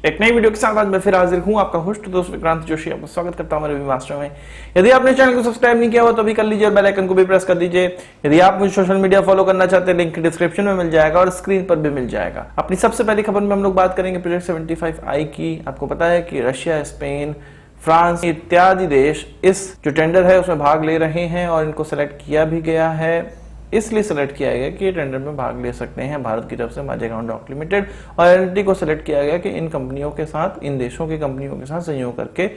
एक नई वीडियो के साथ आज मैं फिर हाजिर हूं, आपका होस्ट दोस्त विक्रांत जोशी। आपका स्वागत करता हूं मेरे रिव्यू मास्टर में। यदि आपने चैनल को सब्सक्राइब नहीं किया हो तो अभी कर लीजिए और बेल आइकन को भी प्रेस कर दीजिए। यदि आप मुझे सोशल मीडिया फॉलो करना चाहते हैं, लिंक डिस्क्रिप्शन में मिल जाएगा और स्क्रीन पर भी मिल जाएगा। अपनी सबसे पहली खबर में हम लोग बात करेंगे प्रोजेक्ट 75I की। आपको पता है कि रशिया, स्पेन, फ्रांस इत्यादि देश इस जो टेंडर है उसमें भाग ले रहे हैं और इनको सेलेक्ट किया भी गया है। इसलिए सेलेक्ट किया गया कि ये टेंडर में भाग ले सकते हैं भारत की तरफ से माझगांव डॉक लिमिटेड और एलएनटी को सेलेक्ट किया गया कि इन कंपनियों के साथ, इन देशों की कंपनियों के साथ सहयोग करके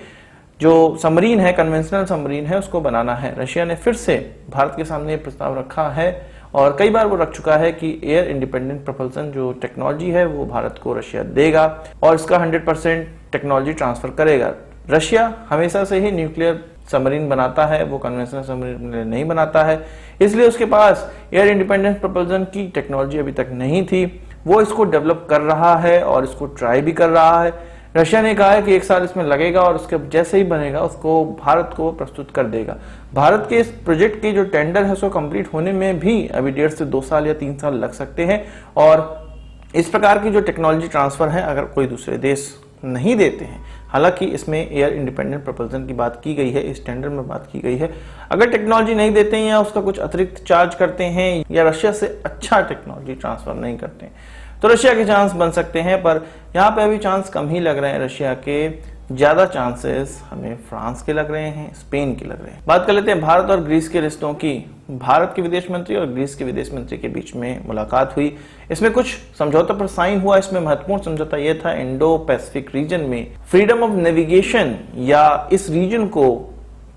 जो सबमरीन है, कन्वेंशनल सबमरीन है, उसको बनाना है। रशिया ने फिर से भारत के सामने ये प्रस्ताव रखा है और कई बार वो रख चुका है कि एयर इंडिपेंडेंट प्रोपल्सन जो टेक्नोलॉजी है वो भारत को रशिया देगा और इसका 100% टेक्नोलॉजी ट्रांसफर करेगा। रशिया हमेशा से ही न्यूक्लियर सबमरीन बनाता है, वो कन्वेंशनल सबमरीन नहीं बनाता है, इसलिए उसके पास एयर इंडिपेंडेंट प्रोपल्सन की टेक्नोलॉजी अभी तक नहीं थी। वो इसको डेवलप कर रहा है और इसको ट्राई भी कर रहा है। रशिया ने कहा है कि 1 साल इसमें लगेगा और उसके जैसे ही बनेगा उसको भारत को प्रस्तुत कर देगा। भारत के इस प्रोजेक्ट की जो टेंडर है उसको कंप्लीट होने में भी अभी 1.5 से 2 साल या 3 साल लग सकते हैं और इस प्रकार की जो टेक्नोलॉजी ट्रांसफर है अगर कोई दूसरे देश नहीं देते हैं, हालांकि इसमें एयर इंडिपेंडेंट प्रोपल्सन की बात की गई है, इस टेंडर में बात की गई है, अगर टेक्नोलॉजी नहीं देते हैं या उसका कुछ अतिरिक्त चार्ज करते हैं या रशिया से अच्छा टेक्नोलॉजी ट्रांसफर नहीं करते हैं तो रशिया के चांस बन सकते हैं। पर यहाँ पे अभी चांस कम ही लग रहे हैं रशिया के, ज्यादा चांसेस हमें फ्रांस के लग रहे हैं, स्पेन के लग रहे हैं। बात कर लेते हैं भारत और ग्रीस के रिश्तों की। भारत के विदेश मंत्री और ग्रीस के विदेश मंत्री के बीच में मुलाकात हुई, इसमें कुछ समझौता पर साइन हुआ। इसमें महत्वपूर्ण समझौता यह था इंडो पैसिफिक रीजन में फ्रीडम ऑफ नेविगेशन या इस रीजन को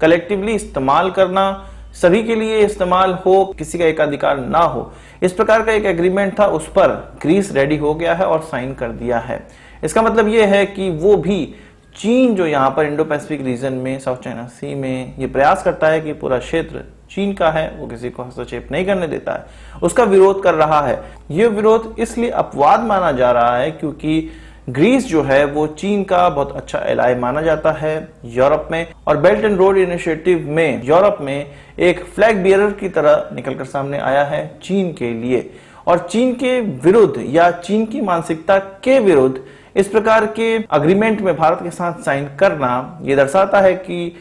कलेक्टिवली इस्तेमाल करना, सभी के लिए इस्तेमाल हो, किसी का एकाधिकार ना हो, इस प्रकार का एक एग्रीमेंट था, उस पर ग्रीस रेडी हो गया है और साइन कर दिया है। इसका मतलब यह है कि वो भी चीन जो यहाँ पर इंडो पैसिफिक रीजन में, साउथ चाइना सी में ये प्रयास करता है कि पूरा क्षेत्र चीन का है, वो किसी को हस्तक्षेप नहीं करने देता है, उसका विरोध कर रहा है। ये विरोध इसलिए अपवाद माना जा रहा है क्योंकि ग्रीस जो है वो चीन का बहुत अच्छा एलाय माना जाता है यूरोप में और बेल्ट एंड रोड इनिशिएटिव में यूरोप में एक फ्लैग बियरर की तरह निकलकर सामने आया है चीन के लिए। और चीन के विरुद्ध या चीन की मानसिकता के विरुद्ध इस प्रकार के अग्रीमेंट में भारत के साथ साइन करना यह दर्शाता है कि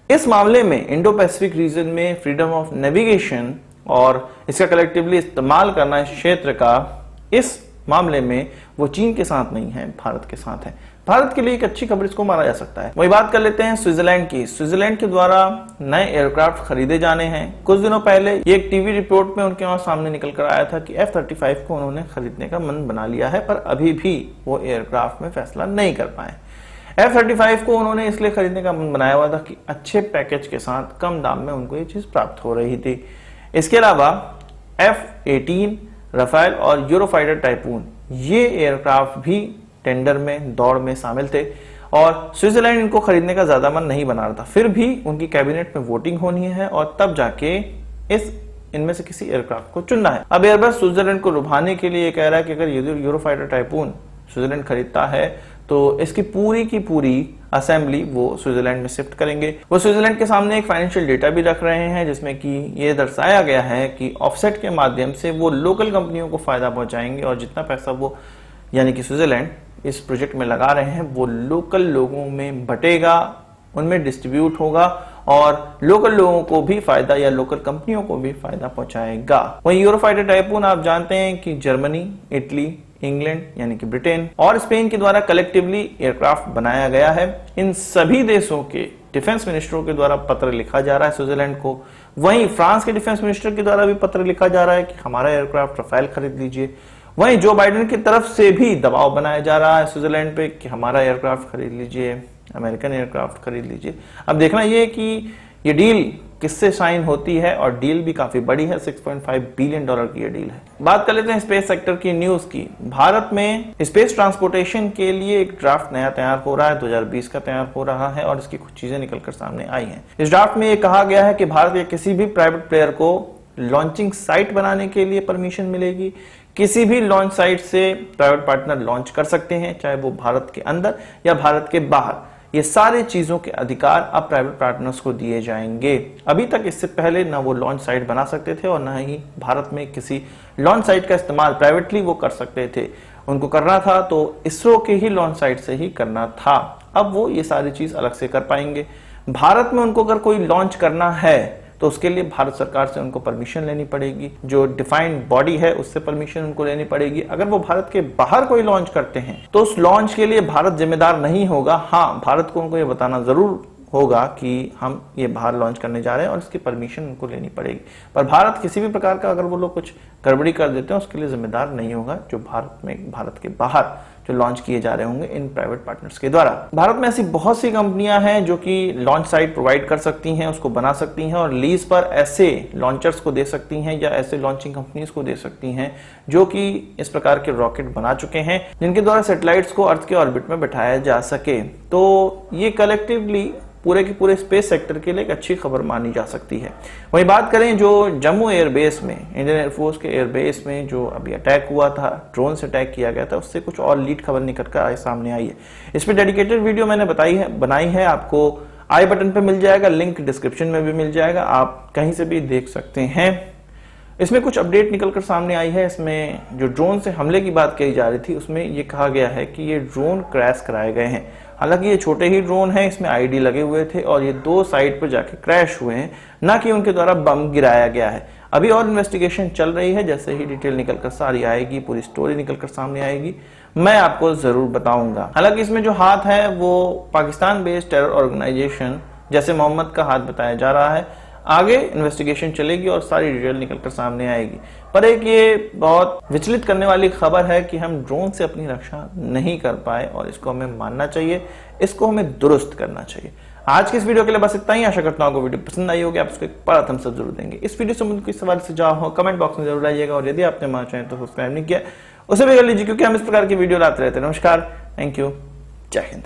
इस मामले में इंडो पैसिफिक रीजन में फ्रीडम ऑफ नेविगेशन और इसका कलेक्टिवली इस्तेमाल करना इस क्षेत्र का, इस मामले में वो चीन के साथ नहीं है, भारत के साथ है। भारत के लिए एक अच्छी खबर इसको माना जा सकता है। वही बात कर लेते हैं स्विट्जरलैंड की। स्विट्जरलैंड के द्वारा नए एयरक्राफ्ट खरीदे जाने हैं। कुछ दिनों पहले ये एक टीवी रिपोर्ट में उनके वहां सामने निकल कर आया था कि F-35 को उन्होंने खरीदने का मन बना लिया है, पर अभी भी वो एयरक्राफ्ट में फैसला नहीं कर पाए। F-35 को उन्होंने इसलिए खरीदने का मन बनाया हुआ था कि अच्छे पैकेज के साथ कम दाम में उनको ये चीज प्राप्त हो रही थी। इसके अलावा F-18, राफेल और यूरोफाइटर टाइपून, ये एयरक्राफ्ट भी टेंडर में, दौड़ में शामिल थे और स्विट्जरलैंड इनको खरीदने का ज्यादा मन नहीं बना रहा था। फिर भी उनकी कैबिनेट में वोटिंग होनी है और तब जाके इनमें से किसी एयरक्राफ्ट को चुनना है। अब एयरबस स्विट्जरलैंड को लुभाने के लिए कह रहा है कि अगर यूरोफाइटर टाइपून स्विट्जरलैंड खरीदता है तो इसकी पूरी की पूरी असेंबली वो स्विट्जरलैंड में शिफ्ट करेंगे। वो स्विट्जरलैंड के सामने एक फाइनेंशियल डेटा भी रख रहे हैं जिसमें कि ये दर्शाया गया है कि ऑफसेट के माध्यम से वो लोकल कंपनियों को फायदा पहुंचाएंगे और जितना पैसा वो यानी कि स्विट्जरलैंड इस प्रोजेक्ट में लगा रहे हैं वो लोकल लोगों में बटेगा, उनमें डिस्ट्रीब्यूट होगा और लोकल लोगों को भी फायदा या लोकल कंपनियों को भी फायदा पहुंचाएगा। वहीं यूरोफाइटर टाइपून आप जानते हैं कि जर्मनी, इटली, इंग्लैंड यानी कि ब्रिटेन और स्पेन के द्वारा कलेक्टिवली एयरक्राफ्ट बनाया गया है। इन सभी देशों के डिफेंस मिनिस्टरों के द्वारा पत्र लिखा जा रहा है स्विट्जरलैंड को। वहीं फ्रांस के डिफेंस मिनिस्टर के द्वारा भी पत्र लिखा जा रहा है कि हमारा एयरक्राफ्ट राफेल खरीद लीजिए। वहीं जो बाइडेन की तरफ से भी दबाव बनाया जा रहा है स्विट्जरलैंड पे कि हमारा एयरक्राफ्ट खरीद लीजिए, अमेरिकन एयरक्राफ्ट खरीद लीजिए। अब देखना यह है कि ये डील किससे साइन होती है और डील भी काफी बड़ी है, $6.5 बिलियन की ये डील है। बात कर लेते हैं स्पेस सेक्टर की न्यूज की। भारत में स्पेस ट्रांसपोर्टेशन के लिए एक ड्राफ्ट नया तैयार हो रहा है, 2020 का तैयार हो रहा है और इसकी कुछ चीजें निकलकर सामने आई हैं। इस ड्राफ्ट में ये कहा गया है कि भारत या किसी भी प्राइवेट प्लेयर को लॉन्चिंग साइट बनाने के लिए परमिशन मिलेगी। किसी भी लॉन्च साइट से प्राइवेट पार्टनर लॉन्च कर सकते हैं, चाहे वो भारत के अंदर या भारत के बाहर। ये सारे चीजों के अधिकार अब प्राइवेट पार्टनर्स को दिए जाएंगे। अभी तक इससे पहले ना वो लॉन्च साइट बना सकते थे और ना ही भारत में किसी लॉन्च साइट का इस्तेमाल प्राइवेटली वो कर सकते थे। उनको करना था तो इसरो के ही लॉन्च साइट से ही करना था। अब वो ये सारी चीज अलग से कर पाएंगे। भारत में उनको अगर कोई लॉन्च करना है तो उसके लिए भारत सरकार से उनको परमिशन लेनी पड़ेगी, जो डिफाइंड बॉडी है उससे परमिशन उनको लेनी पड़ेगी। अगर वो भारत के बाहर कोई लॉन्च करते हैं तो उस लॉन्च के लिए भारत जिम्मेदार नहीं होगा। हाँ, भारत को उनको ये बताना जरूर होगा कि हम ये बाहर लॉन्च करने जा रहे हैं और इसकी परमिशन उनको लेनी पड़ेगी, पर भारत किसी भी प्रकार का अगर वो लोग कुछ गड़बड़ी कर देते हैं उसके लिए जिम्मेदार नहीं होगा, जो भारत के बाहर जो लॉन्च किए जा रहे होंगे इन प्राइवेट पार्टनर्स के द्वारा। भारत में ऐसी बहुत सी कंपनियां हैं जो कि लॉन्च साइट प्रोवाइड कर सकती हैं, उसको बना सकती हैं और लीज पर ऐसे लॉन्चर्स को दे सकती हैं या ऐसे लॉन्चिंग कंपनीज को दे सकती हैं जो कि इस प्रकार के रॉकेट बना चुके हैं जिनके द्वारा सैटेलाइट्स को अर्थ के ऑर्बिट में बैठाया जा सके। तो ये कलेक्टिवली पूरे के पूरे स्पेस सेक्टर के लिए एक अच्छी खबर मानी जा सकती है। वहीं बात करें जो जम्मू एयरबेस में, इंडियन एयरफोर्स के एयरबेस में जो अभी अटैक हुआ था, ड्रोन से अटैक किया गया था, उससे कुछ और लीड खबर निकल कर सामने आई है। इस पर डेडिकेटेड वीडियो मैंने बनाई है, आपको आई बटन पे मिल जाएगा, लिंक डिस्क्रिप्शन में भी मिल जाएगा, आप कहीं से भी देख सकते हैं। इसमें कुछ अपडेट निकलकर सामने आई है। इसमें जो ड्रोन से हमले की बात कही जा रही थी उसमें ये कहा गया है कि ये ड्रोन क्रैश कराए गए हैं। हालांकि ये छोटे ही ड्रोन हैं, इसमें आईडी लगे हुए थे और ये 2 साइड पर जाके क्रैश हुए हैं, ना कि उनके द्वारा बम गिराया गया है। अभी और इन्वेस्टिगेशन चल रही है, जैसे ही डिटेल निकलकर सारी आएगी, पूरी स्टोरी निकलकर सामने आएगी, मैं आपको जरूर बताऊंगा। हालांकि इसमें जो हाथ है वो पाकिस्तान बेस्ड टेरर ऑर्गेनाइजेशन जैसे मोहम्मद का हाथ बताया जा रहा है। आगे इन्वेस्टिगेशन चलेगी और सारी डिटेल निकलकर सामने आएगी। पर एक ये बहुत विचलित करने वाली खबर है कि हम ड्रोन से अपनी रक्षा नहीं कर पाए और इसको हमें मानना चाहिए, इसको हमें दुरुस्त करना चाहिए। आज की इस वीडियो के लिए बस इतना ही। आशा करता हूं आपको वीडियो पसंद आई होगी, आप उसको एक बड़ा थम्स अप जरूर देंगे। इस वीडियो से मुझे कोई सवाल सुझाव हो कमेंट बॉक्स में जरूर आइएगा और यदि आपने हमारा चैनल तो सब्सक्राइब नहीं किया उसे भी कर लीजिए, क्योंकि हम इस प्रकार की वीडियो लाते रहते हैं। नमस्कार, थैंक यू, जय हिंद।